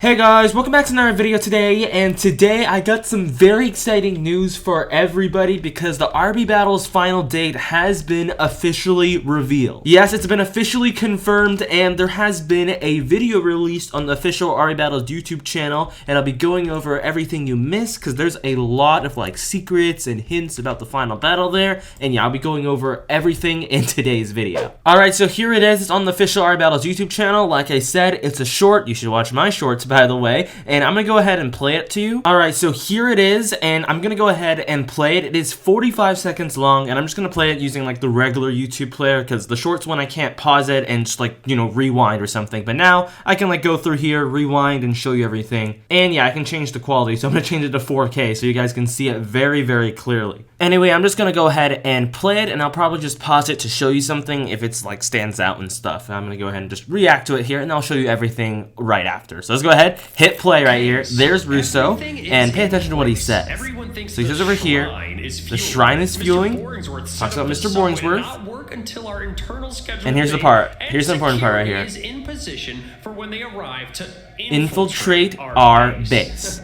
Hey guys, welcome back to another video today, and today I got some very exciting news for everybody because the RB Battle's final date has been officially revealed. Yes, it's been officially confirmed, and there has been a video released on the official RB Battle's YouTube channel, and I'll be going over everything you missed because there's a lot of like secrets and hints about the final battle there, and yeah, I'll be going over everything in today's video. Alright, so here it is. It's on the official RB Battle's YouTube channel. Like I said, it's a short. You should watch my shorts, by the way, and I'm gonna go ahead and play it to you. Alright, so here it is, and I'm gonna go ahead and play it. It is 45 seconds long, and I'm just gonna play it using like the regular YouTube player, because the shorts one I can't pause it and just like, you know, rewind or something, but now I can like go through here, rewind, and show you everything. And yeah, I can change the quality, so I'm gonna change it to 4K so you guys can see it very, very clearly. Anyway, I'm just gonna go ahead and play it, and I'll probably just pause it to show you something if it's like stands out and stuff. I'm gonna go ahead and just react to it here, and I'll show you everything right after. So let's go ahead, hit play right here. There's Russo, and pay attention to what he says. So he says over here, the shrine is fueling, talks about Mr. Boingsworth, and here's the part, here's the important part right here. Infiltrate our base.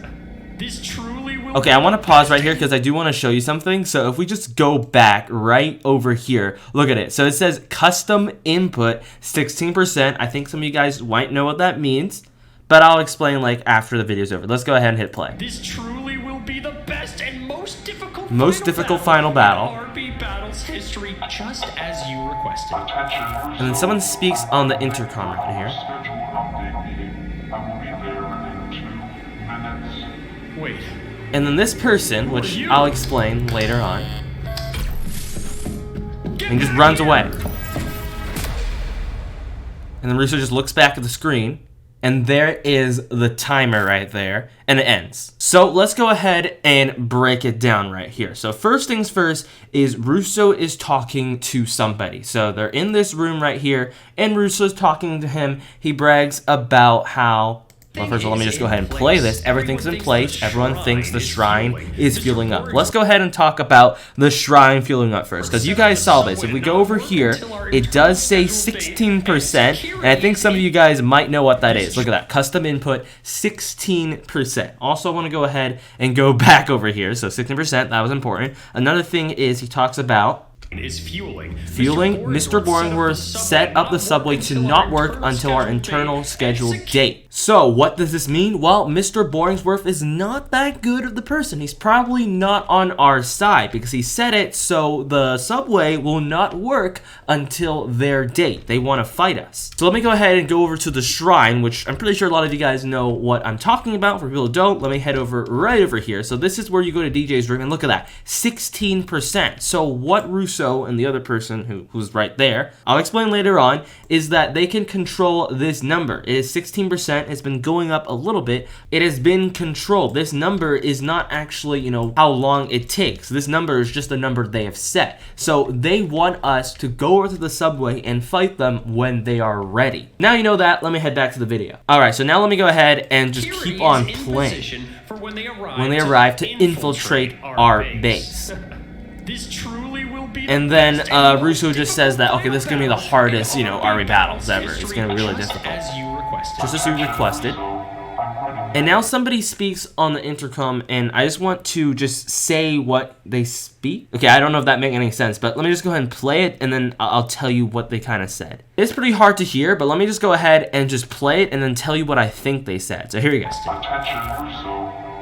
Okay, I want to pause right here because I do want to show you something. So if we just go back right over here, look at it. So it says custom input 16%. I think some of you guys might know what that means, but I'll explain like after the video's over. Let's go ahead and hit play. This truly will be the best and most difficult final battle. RB Battle's history, just as you requested. And then someone speaks on the intercom right here. Wait. And then this person, which I'll explain later on, and just runs away. And then Russo just looks back at the screen, and there is the timer right there, and it ends. So let's go ahead and break it down right here. So first things first is Russo is talking to somebody. So they're in this room right here, and Russo's talking to him. He brags about how, well, first of all, let me just go ahead and play this. Everything's in place. Everyone thinks the shrine is fueling up. Let's go ahead and talk about the shrine fueling up first, because you guys saw this. If we go over here, it does say 16%, and I think some of you guys might know what that is. Look at that. Custom input, 16%. Also, I want to go ahead and go back over here. So 16%, that was important. Another thing is he talks about fueling. Mr. Boingsworth set up the subway to not work until our internal scheduled date. So what does this mean? Well, Mr. Boingsworth is not that good of the person. He's probably not on our side because he said it, so the subway will not work until their date. They want to fight us. So let me go ahead and go over to the shrine, which I'm pretty sure a lot of you guys know what I'm talking about. For people who don't, let me head over right over here. So this is where you go to DJ's room, and look at that, 16%. So what Russo and the other person who's right there, I'll explain later on, is that they can control this number. It is 16%. It's been going up a little bit. It has been controlled. This number is not actually, you know, how long it takes. This number is just the number they have set. So they want us to go over to the subway and fight them when they are ready. Now you know that, let me head back to the video. Alright, so now let me go ahead and just keep on playing. When they arrive to infiltrate our base. This truly will be. And then Russo just says that, okay, this is going to be the hardest, you know, RB battles ever. It's going to be really difficult. Just as you requested. And now somebody speaks on the intercom, and I just want to just say what they speak. Okay, I don't know if that makes any sense, but let me just go ahead and play it, and then I'll tell you what they kind of said. It's pretty hard to hear, but let me just go ahead and just play it, and then tell you what I think they said. So here we go. Attention Russo,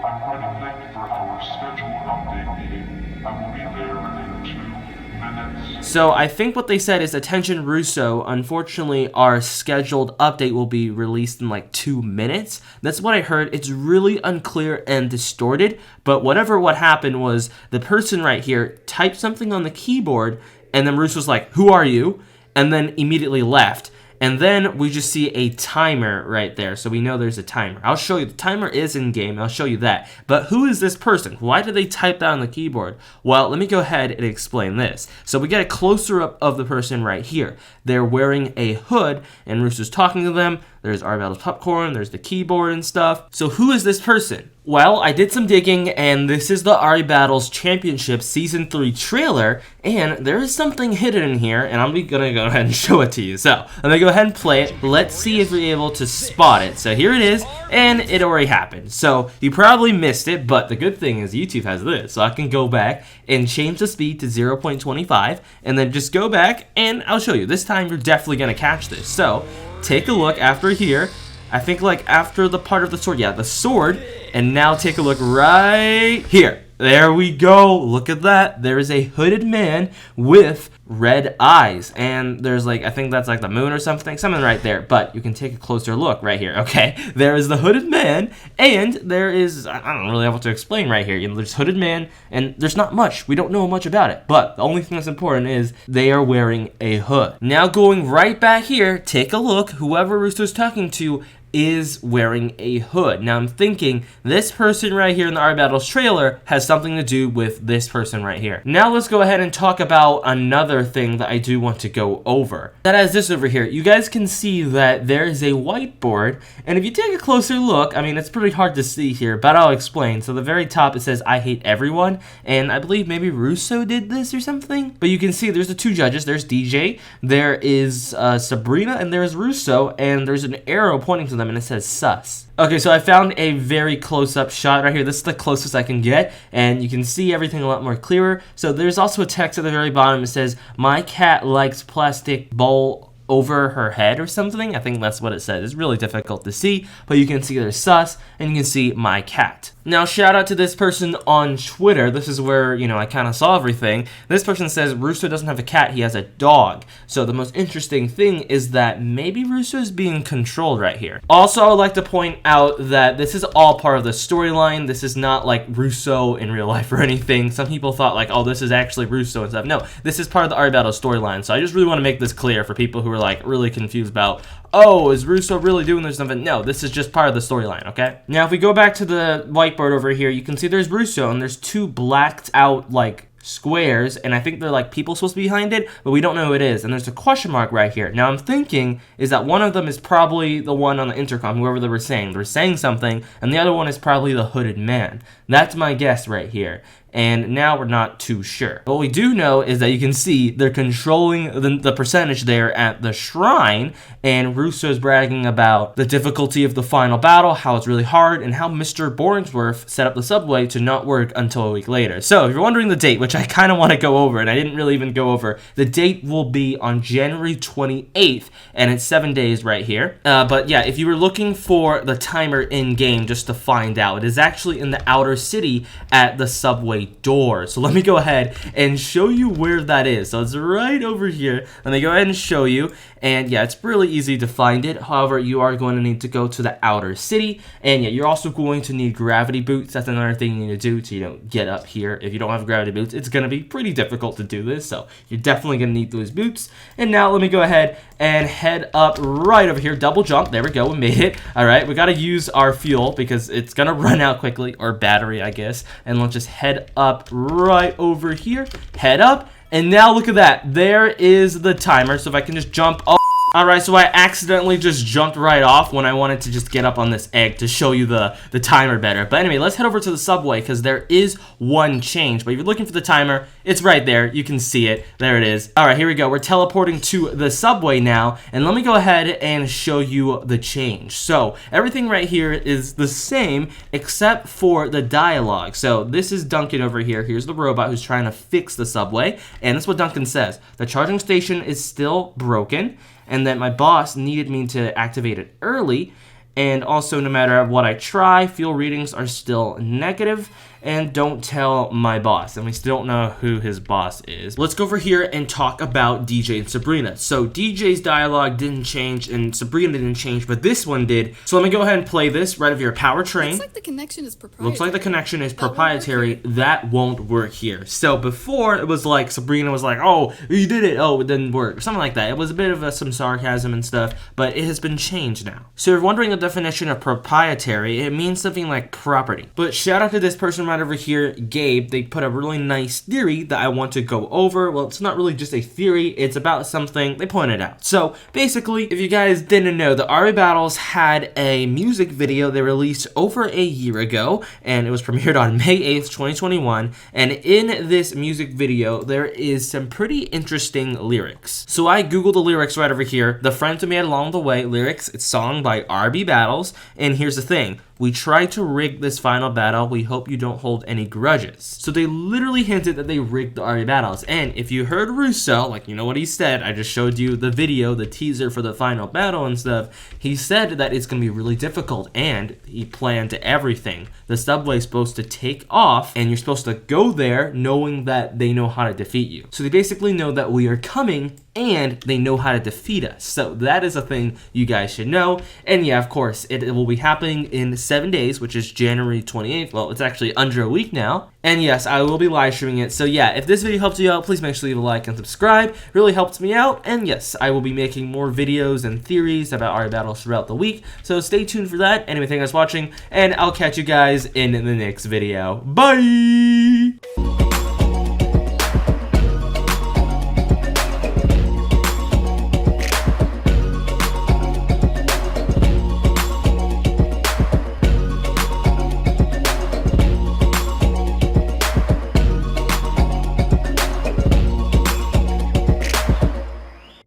I'm running late for our scheduled update meeting. I will be there in 2 minutes. So I think what they said is, attention Russo, unfortunately our scheduled update will be released in like 2 minutes. That's what I heard. It's really unclear and distorted, but what happened was the person right here typed something on the keyboard, and then Russo's like, who are you? And then immediately left. And then we just see a timer right there, so we know there's a timer. I'll show you. The timer is in-game. I'll show you that. But who is this person? Why did they type that on the keyboard? Well, let me go ahead and explain this. So we get a closer up of the person right here. They're wearing a hood, and Russo's talking to them. there's Art Battles Popcorn, there's the keyboard and stuff. So who is this person? Well, I did some digging, and this is the Ari Battles Championship Season 3 trailer, and there is something hidden in here, and I'm gonna go ahead and show it to you. So, let me go ahead and play it. Let's see if we're able to spot it. So here it is, and it already happened. So, you probably missed it, but the good thing is YouTube has this. So I can go back and change the speed to 0.25, and then just go back, and I'll show you. This time, you're definitely gonna catch this. So, take a look after here. I think like after the part of the sword, yeah, the sword, and now take a look right here. There we go. Look at that. There is a hooded man with red eyes, and there's like, I think that's like the moon or something right there, but you can take a closer look right here. Okay, there is the hooded man, and there is, I don't really know what to explain right here. You know, there's hooded man, and there's not much. We don't know much about it, but the only thing that's important is they are wearing a hood. Now going right back here, take a look. Whoever Russo's talking to is wearing a hood. Now I'm thinking this person right here in the Art Battles trailer has something to do with this person right here. Now let's go ahead and talk about another thing that I do want to go over. That is this over here. You guys can see that there is a whiteboard, and if you take a closer look, I mean, it's pretty hard to see here, but I'll explain. So the very top, it says I hate everyone, and I believe maybe Russo did this or something, but you can see there's the two judges. There's DJ, there is Sabrina, and there's Russo, and there's an arrow pointing to them, and it says sus. Okay, so I found a very close-up shot right here. This is the closest I can get, and you can see everything a lot more clearer. So there's also a text at the very bottom. It says, my cat likes plastic bowl over her head or something. I think that's what it says. It's really difficult to see, but you can see there's sus, and you can see my cat. Now, shout out to this person on Twitter. This is where, you know, I kind of saw everything. This person says Russo doesn't have a cat, he has a dog. So the most interesting thing is that maybe Russo is being controlled right here. Also, I would like to point out that this is all part of the storyline. This is not like Russo in real life or anything. Some people thought like, oh, this is actually Russo and stuff. No, this is part of the Art Battle storyline. So I just really want to make this clear for people who are like really confused about, oh, is Russo really doing this something? No, this is just part of the storyline, okay? Now, if we go back to the whiteboard over here, you can see there's Russo, and there's two blacked out, like, squares, and I think they're, like, people supposed to be behind it, but we don't know who it is, and there's a question mark right here. Now, I'm thinking is that one of them is probably the one on the intercom, whoever they were saying. They're saying something, and the other one is probably the hooded man. That's my guess right here. And now we're not too sure. What we do know is that you can see they're controlling the percentage there at the shrine, and Russo's bragging about the difficulty of the final battle, how it's really hard, and how Mr. Bornsworth set up the subway to not work until a week later. So if you're wondering the date, which I kind of want to go over, and I didn't really even go over, the date will be on January 28th, and it's 7 days right here. But yeah, if you were looking for the timer in-game just to find out, it is actually in the outer city at the subway door. So let me go ahead and show you where that is. So it's right over here. Let me go ahead and show you. And yeah, it's really easy to find it. However, you are going to need to go to the outer city. And yeah, you're also going to need gravity boots. That's another thing you need to do to, you know, get up here. If you don't have gravity boots, it's going to be pretty difficult to do this. So you're definitely going to need those boots. And now let me go ahead and head up right over here. Double jump. There we go. We made it. All right. We got to use our fuel because it's going to run out quickly, or battery, I guess. And let's just head up right over here. Head up. And now look at that. There is the timer. So if I can just jump. Oh, alright, so I accidentally just jumped right off when I wanted to just get up on this egg to show you the timer better. But anyway, let's head over to the subway because there is one change. But if you're looking for the timer, it's right there. You can see it. There it is. Alright, here we go. We're teleporting to the subway now. And let me go ahead and show you the change. So everything right here is the same except for the dialogue. So this is Duncan over here. Here's the robot who's trying to fix the subway. And that's what Duncan says. The charging station is still broken, and that my boss needed me to activate it early, and also no matter what I try, fuel readings are still negative, and don't tell my boss. And we still don't know who his boss is. Let's go over here and talk about DJ and Sabrina. So DJ's dialogue didn't change and Sabrina didn't change, but this one did. So let me go ahead and play this right over here. Powertrain. Looks like the connection is proprietary. Looks like the connection is proprietary. That won't work here. So before it was like Sabrina was like, oh, you did it. Oh, it didn't work. Something like that. It was a bit of some sarcasm and stuff, but it has been changed now. So if you're wondering the definition of proprietary, it means something like property. But shout out to this person right right over here, Gabe, they put a really nice theory that I want to go over. Well, it's not really just a theory, it's about something they pointed out. So basically, if you guys didn't know, the RB Battles had a music video they released over a year ago, and it was premiered on May 8th, 2021. And in this music video, there is some pretty interesting lyrics. So I googled the lyrics right over here. The friends we made along the way lyrics. It's sung by RB Battles, and here's the thing. We tried to rig this final battle. We hope you don't hold any grudges. So they literally hinted that they rigged the RB Battles. And if you heard Russo, like, you know what he said, I just showed you the video, the teaser for the final battle and stuff. He said that it's going to be really difficult, and he planned everything. The subway's supposed to take off, and you're supposed to go there knowing that they know how to defeat you. So they basically know that we are coming, and they know how to defeat us. So that is a thing you guys should know. And yeah, of course, it will be happening in 7 days, which is January 28th. Well, it's actually under a week now. And yes, I will be live streaming it. So yeah, if this video helped you out, please make sure to leave a like and subscribe. It really helps me out. And yes, I will be making more videos and theories about our battles throughout the week. So stay tuned for that. Anyway, thank you guys for watching, and I'll catch you guys in the next video. Bye!